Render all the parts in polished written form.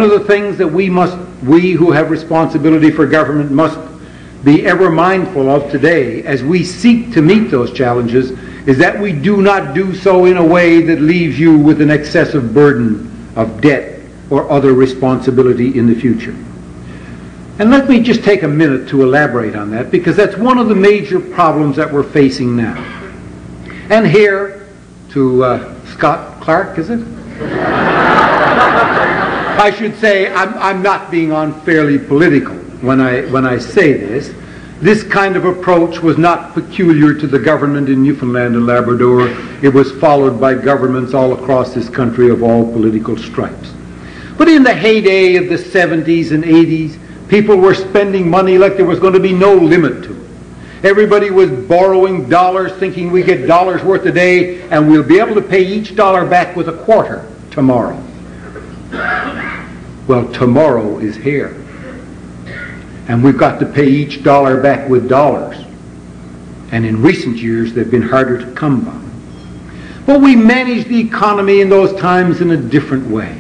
One of the things that we who have responsibility for government must be ever mindful of today as we seek to meet those challenges is that we do not do so in a way that leaves you with an excessive burden of debt or other responsibility in the future. And let me just take a minute to elaborate on that, because that's one of the major problems that we're facing now. And here, to Scott Clark, is it? I should say I'm not being unfairly political when I say this. This kind of approach was not peculiar to the government in Newfoundland and Labrador. It was followed by governments all across this country of all political stripes. But in the heyday of the 70s and 80s, people were spending money like there was going to be no limit to it. Everybody was borrowing dollars, thinking we get dollars worth a day, and we'll be able to pay each dollar back with a quarter tomorrow. Well, tomorrow is here. And we've got to pay each dollar back with dollars. And in recent years, they've been harder to come by. But we managed the economy in those times in a different way.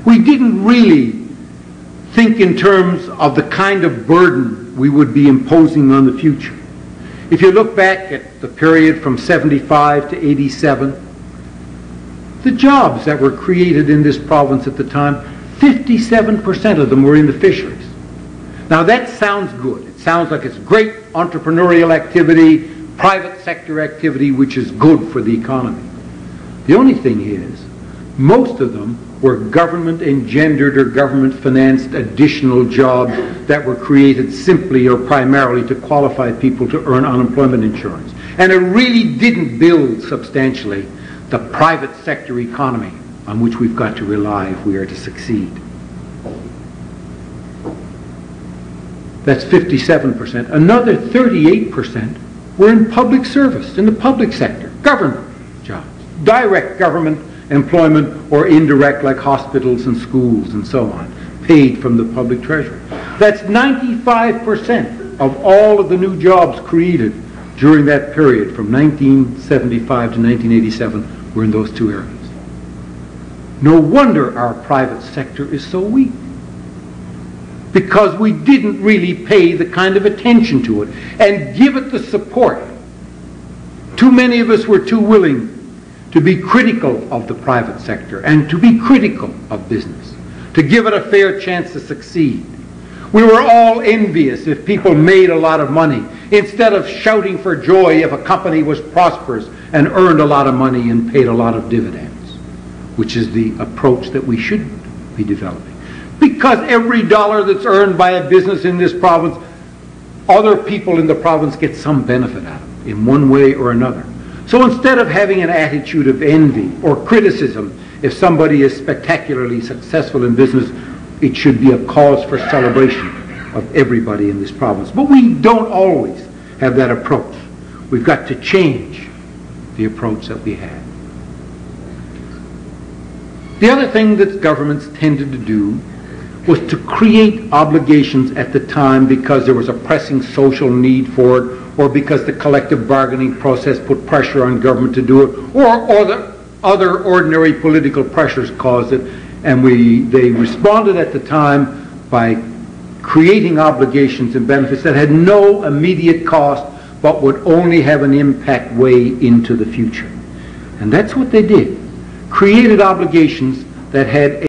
We didn't really think in terms of the kind of burden we would be imposing on the future. If you look back at the period from 75 to 87, the jobs that were created in this province at the time, 57% of them were in the fisheries. Now that sounds good. It sounds like it's great entrepreneurial activity, private sector activity, which is good for the economy. The only thing is, most of them were government-engendered or government-financed additional jobs that were created simply or primarily to qualify people to earn unemployment insurance. And it really didn't build substantially the private sector economy on which we've got to rely if we are to succeed. That's 57%. Another 38% were in public service, in the public sector, government jobs, direct government employment or indirect like hospitals and schools and so on, paid from the public treasury. That's 95% of all of the new jobs created during that period from 1975 to 1987 were in those two areas. No wonder our private sector is so weak, because we didn't really pay the kind of attention to it and give it the support. Too many of us were too willing to be critical of the private sector and to be critical of business, to give it a fair chance to succeed. We were all envious if people made a lot of money, instead of shouting for joy if a company was prosperous and earned a lot of money and paid a lot of dividends, which is the approach that we should be developing. Because every dollar that's earned by a business in this province, other people in the province get some benefit out of it in one way or another. So instead of having an attitude of envy or criticism if somebody is spectacularly successful in business, it should be a cause for celebration of everybody in this province. But we don't always have that approach. We've got to change the approach that we had. The other thing that governments tended to do was to create obligations at the time because there was a pressing social need for it, or because the collective bargaining process put pressure on government to do it, or the other ordinary political pressures caused it, and they responded at the time by creating obligations and benefits that had no immediate cost but would only have an impact way into the future. And that's what they did. Created obligations that had